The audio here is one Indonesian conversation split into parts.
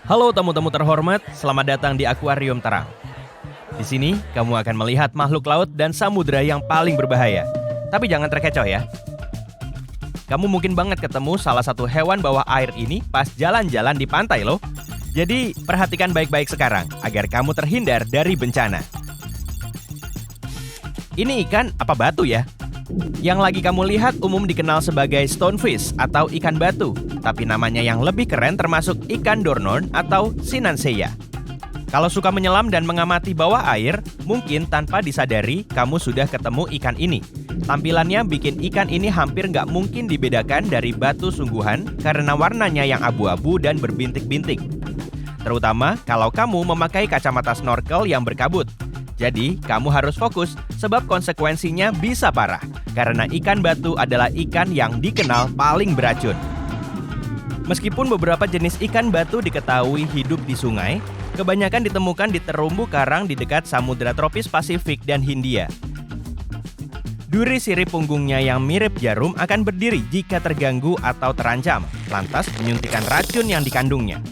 Halo tamu-tamu terhormat, selamat datang di Akuarium Terang. Di sini, kamu akan melihat makhluk laut dan samudera yang paling berbahaya. Tapi jangan terkecoh ya. Kamu mungkin banget ketemu salah satu hewan bawah air ini pas jalan-jalan di pantai loh. Jadi, perhatikan baik-baik sekarang agar kamu terhindar dari bencana. Ini ikan apa batu ya? Yang lagi kamu lihat umum dikenal sebagai stonefish atau ikan batu, tapi namanya yang lebih keren termasuk ikan dornorn atau sinanseya. Kalau suka menyelam dan mengamati bawah air, mungkin tanpa disadari kamu sudah ketemu ikan ini. Tampilannya bikin ikan ini hampir nggak mungkin dibedakan dari batu sungguhan karena warnanya yang abu-abu dan berbintik-bintik. Terutama kalau kamu memakai kacamata snorkel yang berkabut. Jadi, kamu harus fokus sebab konsekuensinya bisa parah karena ikan batu adalah ikan yang dikenal paling beracun. Meskipun beberapa jenis ikan batu diketahui hidup di sungai, kebanyakan ditemukan di terumbu karang di dekat samudera tropis Pasifik dan Hindia. Duri sirip punggungnya yang mirip jarum akan berdiri jika terganggu atau terancam, lantas menyuntikkan racun yang dikandungnya.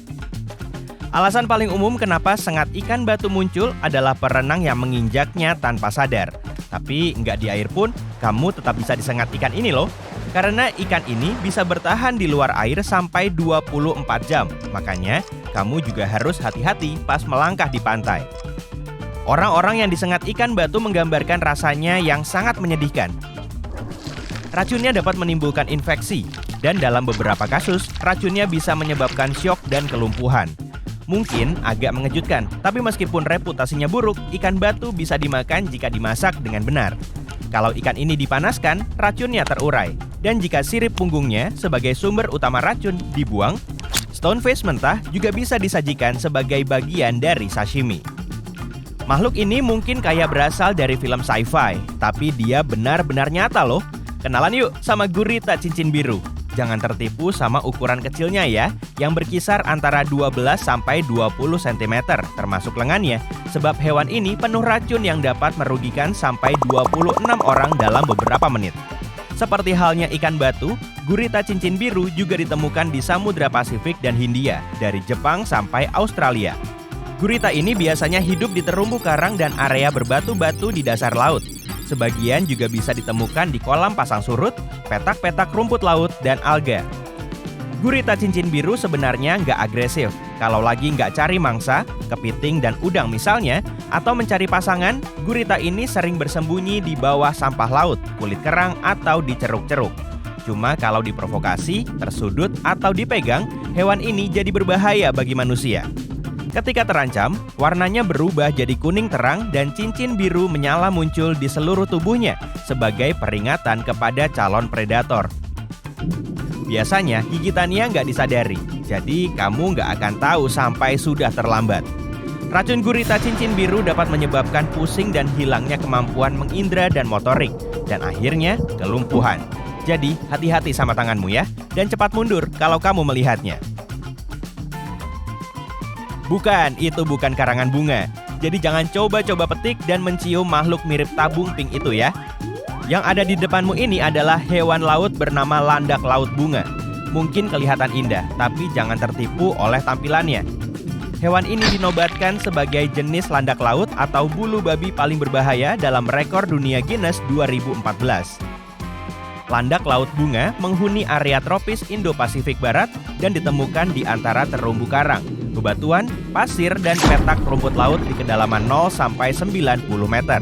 Alasan paling umum kenapa sengat ikan batu muncul adalah perenang yang menginjaknya tanpa sadar. Tapi nggak di air pun, kamu tetap bisa disengat ikan ini loh. Karena ikan ini bisa bertahan di luar air sampai 24 jam. Makanya, kamu juga harus hati-hati pas melangkah di pantai. Orang-orang yang disengat ikan batu menggambarkan rasanya yang sangat menyedihkan. Racunnya dapat menimbulkan infeksi, dan dalam beberapa kasus, racunnya bisa menyebabkan syok dan kelumpuhan. Mungkin agak mengejutkan, tapi meskipun reputasinya buruk, ikan batu bisa dimakan jika dimasak dengan benar. Kalau ikan ini dipanaskan, racunnya terurai. Dan jika sirip punggungnya sebagai sumber utama racun dibuang, stonefish mentah juga bisa disajikan sebagai bagian dari sashimi. Makhluk ini mungkin kayak berasal dari film sci-fi, tapi dia benar-benar nyata loh. Kenalan yuk sama gurita cincin biru. Jangan tertipu sama ukuran kecilnya ya, yang berkisar antara 12 sampai 20 cm termasuk lengannya, sebab hewan ini penuh racun yang dapat merugikan sampai 26 orang dalam beberapa menit. Seperti halnya ikan batu, gurita cincin biru juga ditemukan di Samudra Pasifik dan Hindia, dari Jepang sampai Australia. Gurita ini biasanya hidup di terumbu karang dan area berbatu-batu di dasar laut. Sebagian juga bisa ditemukan di kolam pasang surut, petak-petak rumput laut, dan alga. Gurita cincin biru sebenarnya nggak agresif. Kalau lagi nggak cari mangsa, kepiting dan udang misalnya, atau mencari pasangan, gurita ini sering bersembunyi di bawah sampah laut, kulit kerang, atau di ceruk-ceruk. Cuma kalau diprovokasi, tersudut, atau dipegang, hewan ini jadi berbahaya bagi manusia. Ketika terancam, warnanya berubah jadi kuning terang dan cincin biru menyala muncul di seluruh tubuhnya sebagai peringatan kepada calon predator. Biasanya gigitannya nggak disadari, jadi kamu nggak akan tahu sampai sudah terlambat. Racun gurita cincin biru dapat menyebabkan pusing dan hilangnya kemampuan mengindra dan motorik, dan akhirnya kelumpuhan. Jadi hati-hati sama tanganmu ya, dan cepat mundur kalau kamu melihatnya. Bukan, itu bukan karangan bunga. Jadi jangan coba-coba petik dan mencium makhluk mirip tabung pink itu ya. Yang ada di depanmu ini adalah hewan laut bernama landak laut bunga. Mungkin kelihatan indah, tapi jangan tertipu oleh tampilannya. Hewan ini dinobatkan sebagai jenis landak laut atau bulu babi paling berbahaya dalam rekor dunia Guinness 2014. Landak laut bunga menghuni area tropis Indo-Pasifik Barat dan ditemukan di antara terumbu karang, bebatuan, pasir, dan petak rumput laut di kedalaman 0 sampai 90 meter.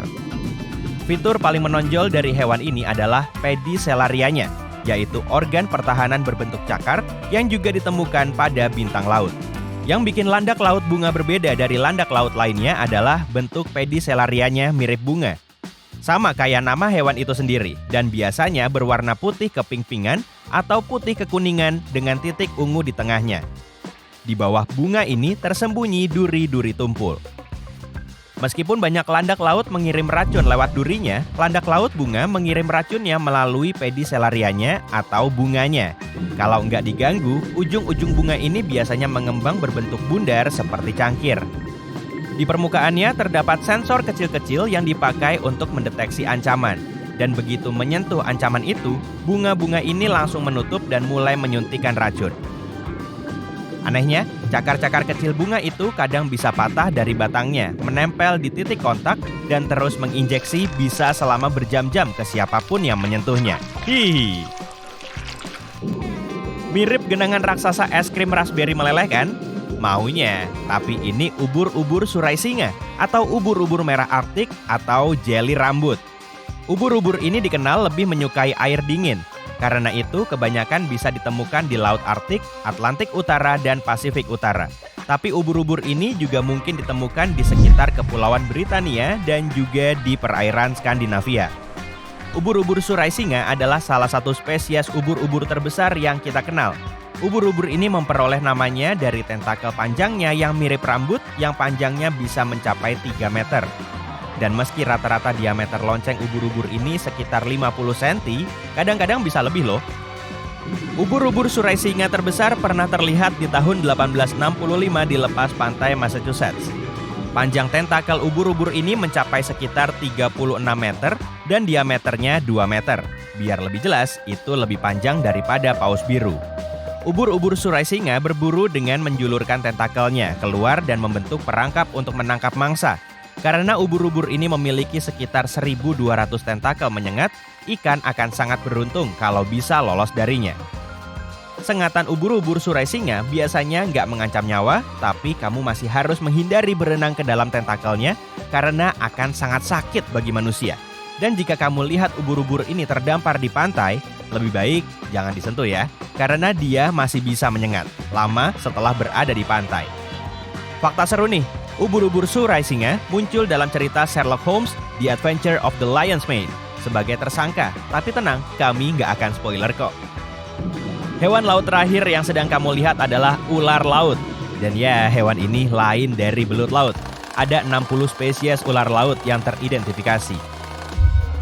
Fitur paling menonjol dari hewan ini adalah pedicelarianya, yaitu organ pertahanan berbentuk cakar yang juga ditemukan pada bintang laut. Yang bikin landak laut bunga berbeda dari landak laut lainnya adalah bentuk pedicelarianya mirip bunga. Sama kayak nama hewan itu sendiri, dan biasanya berwarna putih keping-pingan atau putih kekuningan dengan titik ungu di tengahnya. Di bawah bunga ini tersembunyi duri-duri tumpul. Meskipun banyak landak laut mengirim racun lewat durinya, landak laut bunga mengirim racunnya melalui pedicelarianya atau bunganya. Kalau nggak diganggu, ujung-ujung bunga ini biasanya mengembang berbentuk bundar seperti cangkir. Di permukaannya terdapat sensor kecil-kecil yang dipakai untuk mendeteksi ancaman. Dan begitu menyentuh ancaman itu, bunga-bunga ini langsung menutup dan mulai menyuntikkan racun. Anehnya, Cakar-cakar kecil bunga itu kadang bisa patah dari batangnya, menempel di titik kontak, dan terus menginjeksi bisa selama berjam-jam ke siapapun yang menyentuhnya. Hihi. Mirip genangan raksasa es krim raspberry meleleh kan? Maunya, tapi ini ubur-ubur surai singa atau ubur-ubur merah Arktik atau jeli rambut. Ubur-ubur ini dikenal lebih menyukai air dingin. Karena itu, kebanyakan bisa ditemukan di Laut Arktik, Atlantik Utara, dan Pasifik Utara. Tapi ubur-ubur ini juga mungkin ditemukan di sekitar Kepulauan Britania dan juga di perairan Skandinavia. Ubur-ubur surai singa adalah salah satu spesies ubur-ubur terbesar yang kita kenal. Ubur-ubur ini memperoleh namanya dari tentakel panjangnya yang mirip rambut yang panjangnya bisa mencapai 3 meter. Dan meski rata-rata diameter lonceng ubur-ubur ini sekitar 50 cm, kadang-kadang bisa lebih loh. Ubur-ubur surai singa terbesar pernah terlihat di tahun 1865 di lepas pantai Massachusetts. Panjang tentakel ubur-ubur ini mencapai sekitar 36 meter dan diameternya 2 meter. Biar lebih jelas, itu lebih panjang daripada paus biru. Ubur-ubur surai singa berburu dengan menjulurkan tentakelnya keluar dan membentuk perangkap untuk menangkap mangsa. Karena ubur-ubur ini memiliki sekitar 1.200 tentakel menyengat, ikan akan sangat beruntung kalau bisa lolos darinya. Sengatan ubur-ubur surai singa biasanya nggak mengancam nyawa, tapi kamu masih harus menghindari berenang ke dalam tentakelnya karena akan sangat sakit bagi manusia. Dan jika kamu lihat ubur-ubur ini terdampar di pantai, lebih baik jangan disentuh ya, karena dia masih bisa menyengat lama setelah berada di pantai. Fakta seru nih, ubur-ubur surai singa muncul dalam cerita Sherlock Holmes, The Adventure of the Lion's Mane, sebagai tersangka. Tapi tenang, kami nggak akan spoiler kok. Hewan laut terakhir yang sedang kamu lihat adalah ular laut. Dan ya, hewan ini lain dari belut laut. Ada 60 spesies ular laut yang teridentifikasi.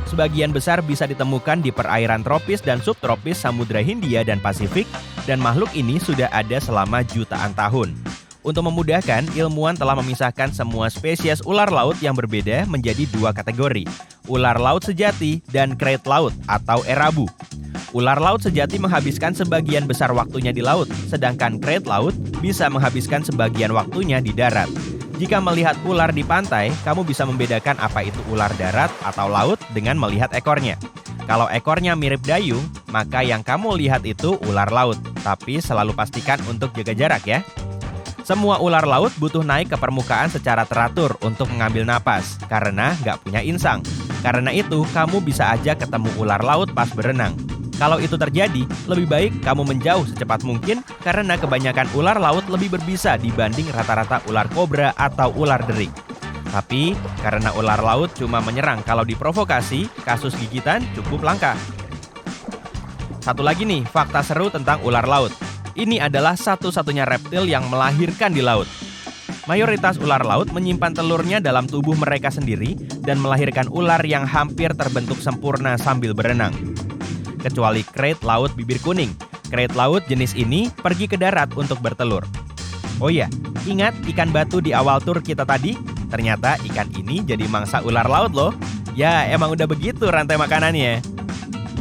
Sebagian besar bisa ditemukan di perairan tropis dan subtropis Samudra Hindia dan Pasifik, dan makhluk ini sudah ada selama jutaan tahun. Untuk memudahkan, ilmuwan telah memisahkan semua spesies ular laut yang berbeda menjadi 2 kategori, ular laut sejati dan krait laut atau erabu. Ular laut sejati menghabiskan sebagian besar waktunya di laut, sedangkan krait laut bisa menghabiskan sebagian waktunya di darat. Jika melihat ular di pantai, kamu bisa membedakan apa itu ular darat atau laut dengan melihat ekornya. Kalau ekornya mirip dayung, maka yang kamu lihat itu ular laut, tapi selalu pastikan untuk jaga jarak ya. Semua ular laut butuh naik ke permukaan secara teratur untuk mengambil napas, karena nggak punya insang. Karena itu, kamu bisa aja ketemu ular laut pas berenang. Kalau itu terjadi, lebih baik kamu menjauh secepat mungkin karena kebanyakan ular laut lebih berbisa dibanding rata-rata ular kobra atau ular derik. Tapi, karena ular laut cuma menyerang kalau diprovokasi, kasus gigitan cukup langka. Satu lagi nih, fakta seru tentang ular laut. Ini adalah satu-satunya reptil yang melahirkan di laut. Mayoritas ular laut menyimpan telurnya dalam tubuh mereka sendiri dan melahirkan ular yang hampir terbentuk sempurna sambil berenang. Kecuali krait laut bibir kuning. Krait laut jenis ini pergi ke darat untuk bertelur. Oh iya, ingat ikan batu di awal tur kita tadi? Ternyata ikan ini jadi mangsa ular laut loh. Ya, emang udah begitu rantai makanannya.